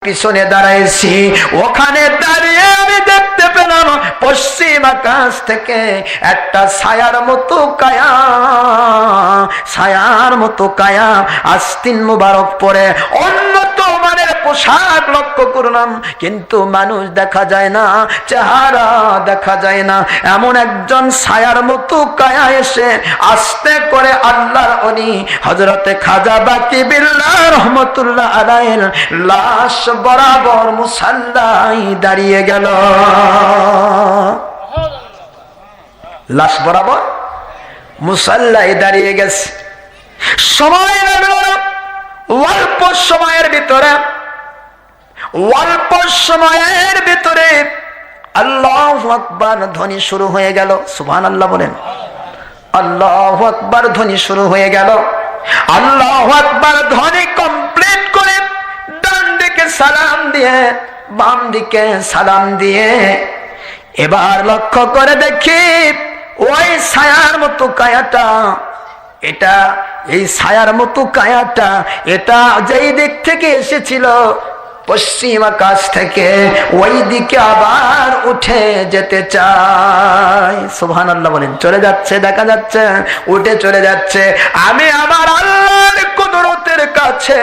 পিছনে দাঁড়াইছি, ওখানে দাঁড়িয়ে আমি দেখতে পেলাম পশ্চিম আকাশ থেকে একটা ছায়ার মতো কায়া আস্তিন মুবারক পরে উন্নত মানের পোশাক লক্ষ্য করলাম, কিন্তু মানুষ দেখা যায় না, চেহারা দেখা যায় না। এমন একজন ছায়ার মতো কায়া এসে আস্তে করে আল্লাহর ওলি হযরতে খাজা বাকি বিল্লাহ রহমাতুল্লাহ আলাইহির লাশ বরাবর মুসাল্লায় দাঁড়িয়ে গেল। লাশ বরাবর মুসাল্লায় দাঁড়িয়ে গেছে। সময় লাগলো না, অল্প সময়ের ভিতরে আল্লাহু আকবার ধ্বনি শুরু হয়ে গেল। সুবহানাল্লাহ বলেন। আল্লাহু আকবার ধ্বনি শুরু হয়ে গেল। আল্লাহু আকবার ধ্বনি কমপ্লিট করে ডান দিকে সালাম দিয়ে বাম দিকে সালাম দিয়ে এবার লক্ষ্য করে দেখি ওই ছায়ার মতো কায়াটা, এই ছায়ার মতো কায়াটা এটা যেই দিক থেকে এসেছিল পশ্চিম আকাশ থেকে, ওই দিকে আবার উঠে যেতে চায়। সুবহানাল্লাহ বলেন। চলে যাচ্ছে, দেখা যাচ্ছে উঠে চলে যাচ্ছে। আমি আমার আল্লাহর কুদরতের কাছে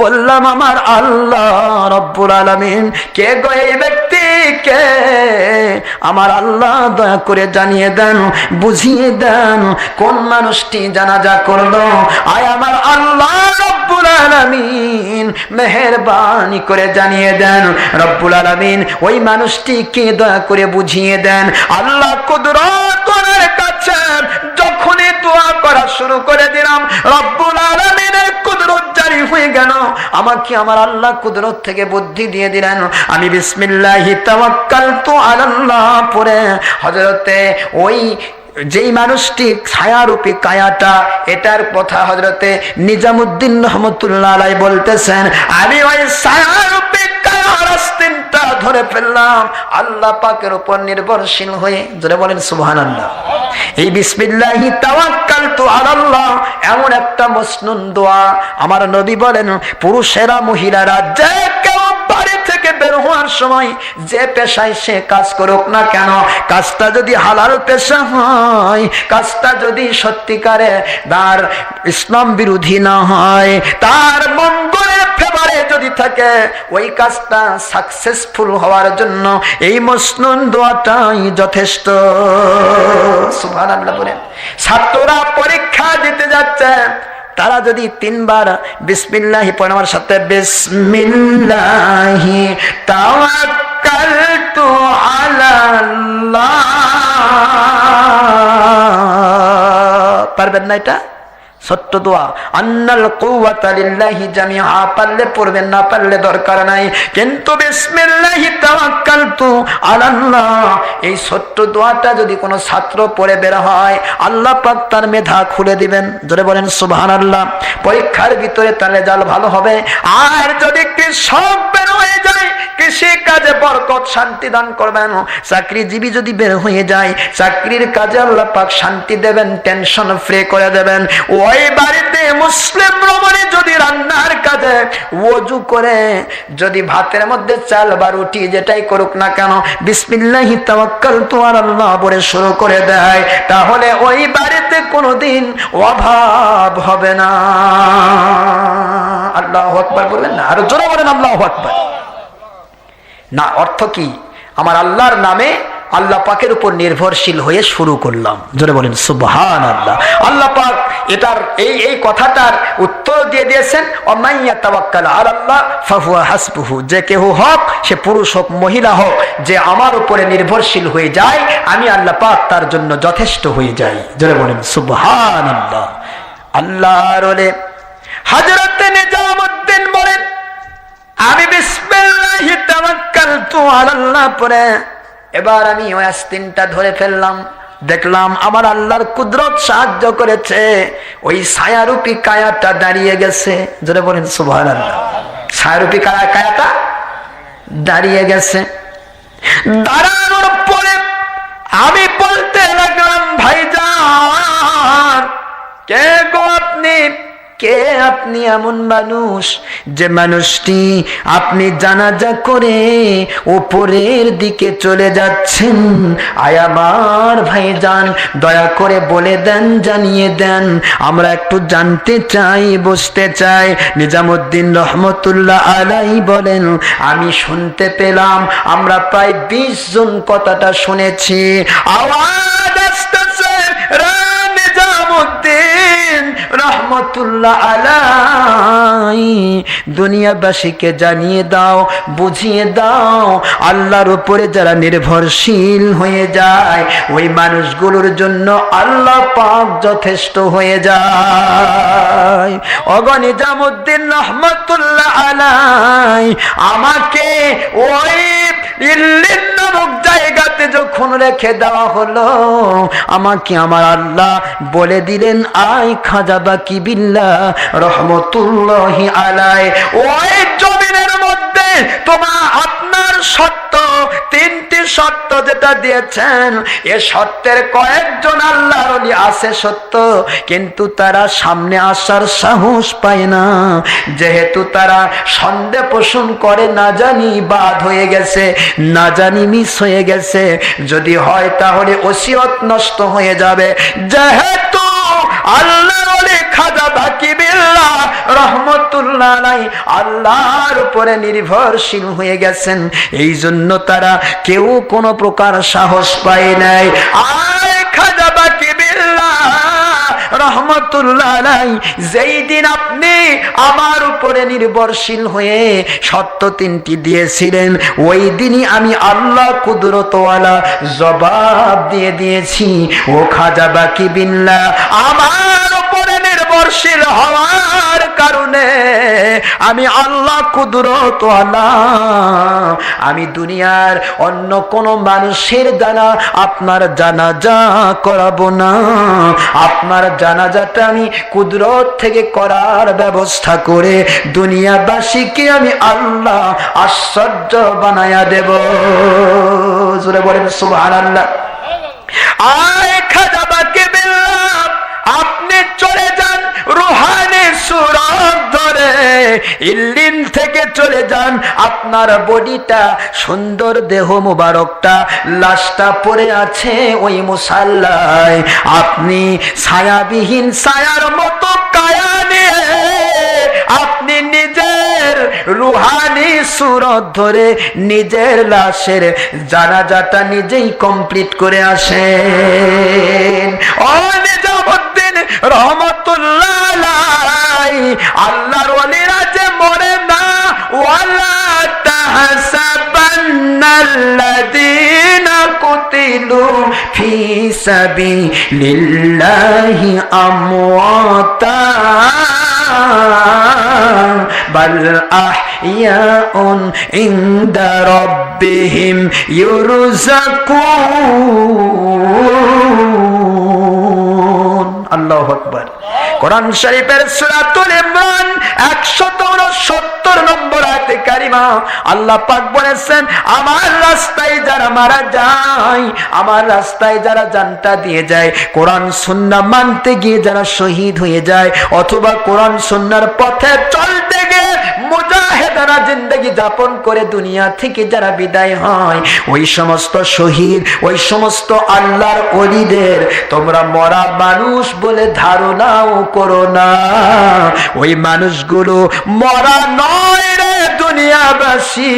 বললাম, আমার আল্লাহ রব্বুল আলামিন কে গো এই ব্যক্তি কে? আমার আল্লাহ দয়া করে জানিয়ে দেন, বুঝিয়ে দেন কোন মানুষটি জানাজা করলো। আয় আমার আল্লাহ রব্বুল আলামিন মেহেরবানি করে জানিয়ে দেন। রব্বুল আলামিন ওই মানুষটিকে দয়া করে বুঝিয়ে দেন। আল্লাহ কুদরতের কাছে যখনই দোয়া করা শুরু করে দিলাম, রব্বুল আলামিনের কুদরত জারি হয়ে গেল। আমাকে আমার আল্লাহ কুদরত থেকে বুদ্ধি দিয়ে দিলেন। আমি বিসমিল্লাহি তাওয়াক্কালতু আলাল্লাহ পড়ে হযরতে ওই যেই মানুষটি ছায়ারূপী কায়াটা, এটার কথা হযরতে নিজামুদ্দিন রহমতুল্লাহ আলাইহি বলতেছেন, আমি ওই ছায়ারূপী কায়ার আস্তিনটা ধরে ফেললাম আল্লাহ পাকের উপর নির্ভরশীল হয়ে। জোরে বলেন সুবহানাল্লাহ। এই বিসমিল্লাহি তাওয়াক্কালতু আলাল্লাহ এমন একটা মসনুন দোয়া। আমার নবী বলেন, পুরুষেরা মহিলারা যে কেউ বাড়ি থেকে বের হওয়ার সময় যে পেশায় সে কাজ করুক না কেন, কাজটা যদি হালাল পেশা হয়, কাজটা যদি সত্যিকারে তার ইসলাম বিরোধী না হয়, তার মঙ্গলের ফেভারে যদি থাকে, ওই কাজটা সাকসেসফুল হওয়ার জন্য এই মসনুন দোয়াটাই যথেষ্ট। সুবহানাল্লাহ বলেন। ছাত্ররা পরীক্ষা দিতে যাচ্ছে, তারা যদি 3 বার বিসমিল্লাহি পড়ে আমার সাথে, বিসমিল্লাহি তাওয়াক্কালতু আলাল্লাহ, পারবেন না? এটা ছোট্ট দোয়া। আন্নাল কুওয়াতা লিল্লাহি জামিআ, পারলে পড়বেন, না পারলে দরকার নাই, কিন্তু বিসমিল্লাহি তাওয়াক্কালতু আলাল্লাহ এই ছোট্ট দোয়াটা যদি কোনো ছাত্র পড়ে বের হয়, আল্লাহ পাক তার মেধা খুলে দিবেন। জোরে বলেন সুবহানাল্লাহ। পরীক্ষার ভিতরে তার রেজাল্ট ভালো হবে। আর যদি কৃষক বের হয়ে যায়, কৃষি কাজে বরকত শান্তি দান করবেন। চাকরিজীবী যদি বের হয়ে যায়, চাকরির কাজে আল্লাহ পাক শান্তি দেবেন, টেনশন ফ্রি করে দেবেন। ওই বাড়িতে মুসলিম রমণী যদি রান্নার কাজে ওযু করে যদি ভাতের মধ্যে চাল বা রুটি যেটাই করুক না কেন, বিসমিল্লাহি তাওয়াক্কালতু আলাল্লাহ বলে শুরু করে দেয়, তাহলে ওই বাড়িতে কোনোদিন অভাব হবে না। আল্লাহু আকবার বলবেন না? আর জোরে বলেন আল্লাহু আকবার। না, অর্থ কি? আমার আল্লাহর নামে আল্লাহ পাকের উপর নির্ভরশীল হয়ে শুরু করলাম। জোরে বলেন সুবহানাল্লাহ। আল্লাহ পাক এটার এই কথাটার উত্তর দিয়ে দিয়েছেন, ওমাইয়া তাওয়াক্কাল আলাল্লাহ ফাহুয়া হাসবুহু, যে কেউ হোক, সে পুরুষ হোক মহিলা হোক, যে আমার উপরে নির্ভরশীল হয়ে যায়, আমি আল্লাহ পাক তার জন্য যথেষ্ট হয়ে যাই। জোরে বলেন সুবহানাল্লাহ। আল্লাহর ওলি হযরত নিজামুদ্দিন বলেন, আমি বিসমিল্লাহি তাওয়াক্কালতু আলাল্লাহ পড়ে এবার আমি ওই আস্তিনটা ধরে ফেললাম। দেখলাম আমার আল্লাহর কুদরত সাহায্য করেছে, ওই ছায়ারূপী কায়াটা দাঁড়িয়ে গেছে। জোরে বলেন সুবহানাল্লাহ। ছায়ারূপী কায়াটা দাঁড়িয়ে গেছে। দাঁড়ানোর পরে আমি বলতে লাগলাম, ভাইজান কে গো আপনি? কে আপনি এমন মানুষ যে মানুষটি আপনি জানাজা করে উপরের দিকে চলে যাচ্ছেন? আয় আমার ভাইজান, দয়া করে বলে দেন, জানিয়ে দেন, আমরা একটু জানতে চাই, বুঝতে চাই। নিজামুদ্দিন রহমতুল্লাহ আলাইহি বলেন, আমি শুনতে পেলাম, আমরা প্রায় 20 জন কথাটা শুনেছি। আওয়াজ আসতেছে, নিজামুদ্দিন রহমতুল্লাহ আলাইহি, দুনিয়াবাসীকে জানিয়ে দাও, বুঝিয়ে দাও, আল্লাহর উপরে যারা নির্ভরশীল হয়ে যায় ওই মানুষগুলোর জন্য আল্লাহ পাক যথেষ্ট হয়ে যায়। ওগো নিজামুদ্দিন রহমতুল্লাহ আলাইহি, আমাকে ওই ইল্লিন নামক জায়গাতে যখন রেখে দেওয়া হলো, আমাকে আমার আল্লাহ বলে দিলেন, আয় খাজা বাকি বিল্লাহ রহমতুল্লাহি আলাইহি, ওই জমিনের মধ্যে তোমার আপনার শর্ত, 3টি শর্ত যেটা দিয়েছেন, এ শর্তের কয়েকজন আল্লাহর ওলি আছে সত্য, কিন্তু তারা সামনে আসার সাহস পায় না, যেহেতু তারা সন্দেহ পোষণ করে, না জানি বাদ হয়ে গেছে, না জানি মিস হয়ে গেছে, যদি হয় তাহলে ওসিয়ত নষ্ট হয়ে যাবে। যেহেতু আল্লাহর ওলি খাজা বাকি বিল্লাহ রহমতুল্লাহ আলাইহি আল্লাহর উপরে নির্ভরশীল হয়ে গেছেন, এই জন্য তারা কেউ কোনো প্রকার সাহস পায় নাই। আয় খাজা বাকি বিল্লাহ রহমতুল্লাহ আলাইহি, যেই দিন আপনি আমার উপরে নির্ভরশীল হয়ে শর্ত 3টি দিয়েছিলেন, ওই দিনই আমি আল্লাহ কুদরতওয়ালা জবাব দিয়ে দিয়েছি। ও খাজা বাকি বিল্লাহ, আমার উপরে নির্ভরশীল হওয়ার কারণে আমি আল্লাহ কুদরতওয়ালা, আমি দুনিয়ার অন্য কোন মানুষের দ্বারা আপনার জানাজা করাবো না, আপনার জানাজাটা আমি কুদরত থেকে করার ব্যবস্থা করে দুনিয়াবাসীকে আমি আল্লাহ আশ্চর্য বানায়া দেব। জোরে বলেন সুবহানাল্লাহ। আয় খাজা বাকি বিল্লাহ, আপনি চলে যান রুহানি সুরত ধরে, ইল্লিন থেকে চলে যান, আপনার বডিটা, সুন্দর দেহ মুবারকটা, লাশটা পড়ে আছে ওই মুসাল্লায়, আপনি ছায়াবিহীন ছায়ার মতো কায়া নিয়ে আপনি নিজের রুহানি সুরত ধরে নিজের লাশের জানাজাটা নিজেই কমপ্লিট করে আসেন। ও নিজামুদ্দিন রহমতুল্লাহ আলাইহি, আল্লাহর ওলিরা যে মরে না, ওয়ালা তাহসাবান্নাল্লাযীনা কুতিলু ফি সাবিলিল্লাহি আমওয়াতা বাল আহইয়াউন ইনদা রাব্বিহিম ইউরযাকুন। আল্লাহু আকবার। কোরআন শরীফের সূরাতুল ইমরান 169 নম্বর আয়াতে কারিমা আল্লাহ পাক বলেছেন, আমার রাস্তায় যারা মারা যায়, আমার রাস্তায় যারা জানটা দিয়ে যায়, কোরআন সুন্নাহ মানতে গিয়ে যারা শহীদ হয়ে যায়, অথবা কোরআন সুন্নাহর পথে চলতে গিয়ে মুজাহিদানা জিন্দেগি যাপন করে দুনিয়া থেকে যারা বিদায় হয়, ওই সমস্ত শহীদ, ওই সমস্ত আল্লাহর ওলিদের তোমরা মরা মানুষ বলে ধারণাও করো না। ওই মানুষগুলো মরা নয় রে দুনিয়াবাসী,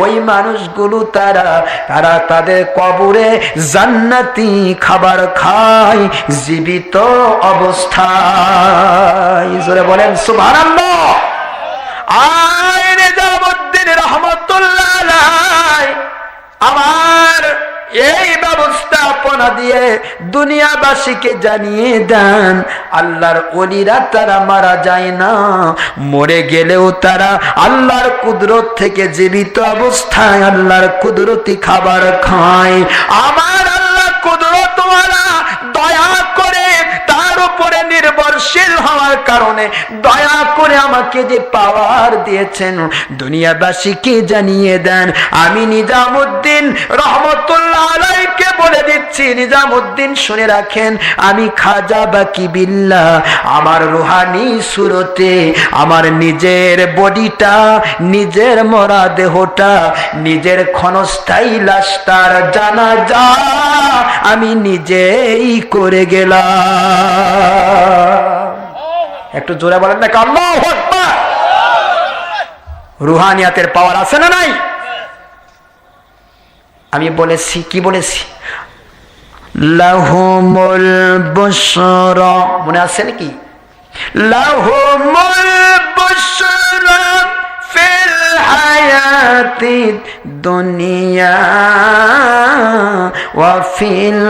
ওই মানুষগুলো তারা তাদের কবরে জান্নাতি খাবার খায় জীবিত অবস্থায়। জোরে বলেন সুবহানাল্লাহ। আয় নিজামুদ্দিন রহমতুল্লাহ আলাইহি, আমার এই ব্যবস্থাপনা দিয়ে দুনিয়াবাসীকে জানিয়ে দেন, আল্লাহর ওলিরা তারা মারা যায় না, মরে গেলেও তারা আল্লাহর কুদরত থেকে জীবিত অবস্থায় আল্লাহর কুদরতি খাবার খায়। আমার আল্লাহ কুদরতওয়ালা দয়া করে তার আমার উপরে নির্ভরশীল হওয়ার কারণে দয়া করে আমাকে যে পাওয়ার দিয়েছেন দুনিয়াবাসীকে জানিয়ে দেন। আমি নিজামুদ্দিন রহমতুল্লাহ আলাইকে বলে দিচ্ছি, নিজামুদ্দিন শুনে রাখেন, আমি খাজা বাকি বিল্লাহ আমার রুহানি সুরতে আমার নিজের বডিটা, নিজের মরা দেহটা, নিজের ক্ষণস্থায়ী লাশটার জানাজা আমি নিজেই করে গেলাম। একটু জোরে বলেন না আল্লাহু আকবার। রুহানিয়াতের পাওয়ার আছে না নাই? আমি বলেছি, কি বলেছি? লাহুমুল বুশরা, মনে আছে নাকি? লাহুমুল বুশরা ফিল হায়াতি দুনিয়া ওয়া ফিল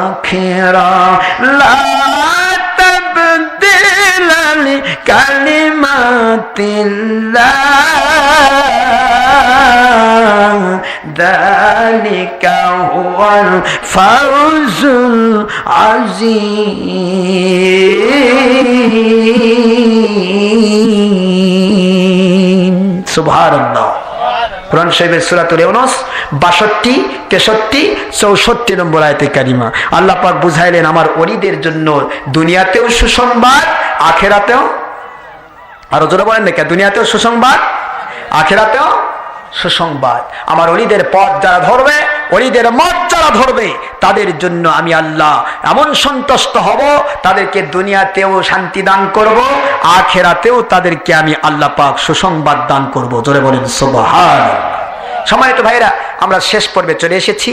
আখিরাহ লা তাবদিলা লিকালিমাতিল্লাহ যালিকা হুয়াল ফাউজুল আযীম। সুবহানাল্লাহ। কুরআন শরীফের সূরাতুল ইউনূস 62, 63, 64 নম্বর আয়াতে কারিমা আল্লাহ পাক বুঝাইলেন আমার ওলিদের জন্য দুনিয়াতেও সুসংবাদ, আখিরাতেও, আরো জোরে বলেন না, দুনিয়াতেও সুসংবাদ, আখিরাতেও সুসংবাদ। আমার ওলিদের পথ যারা ধরবে, ওলিদের মত যারা ধরবে, তাদের জন্য আমি আল্লাহ এমন সন্তুষ্ট হব, তাদেরকে দুনিয়াতেও শান্তি দান করব, আখিরাতেও তাদেরকে আমি আল্লাহ পাক সুসংবাদ দান করব। জোরে বলেন সুবহানাল্লাহ। সম্মানিত ভাইরা, আমরা শেষ পর্বে চলে এসেছি।